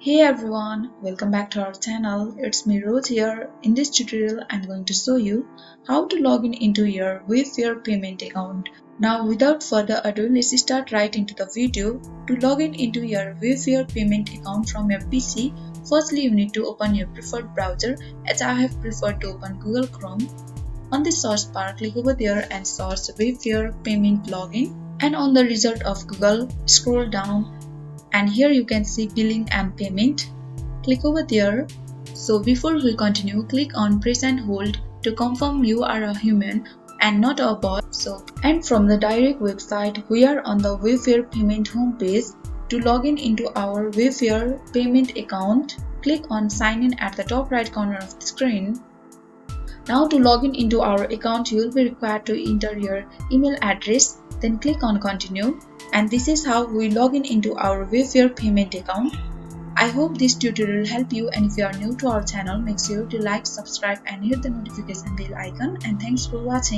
Hey everyone, welcome back to our channel. It's me Rose here. In this tutorial, I'm going to show you how to log in into your Wayfair payment account. Now without further ado, let's start right into the video. To log in into your Wayfair payment account from your PC, firstly you need to open your preferred browser. As I have preferred to open Google Chrome. On the search bar, click over there and search Wayfair payment login. And on the result of Google, scroll down and here you can see billing and payment. Click over there. So before we continue, click on press and hold to confirm you are a human and not a bot. And from the direct website, we are on the Wayfair payment homepage. To log in into our Wayfair payment account, click on sign in at the top right corner of the screen. Now to log in into our account, you will be required to enter your email address, then click on continue. And this is how we log in into our Wayfair payment account. I hope this tutorial helped you, and if you are new to our channel, make sure to like, subscribe and hit the notification bell icon, and thanks for watching.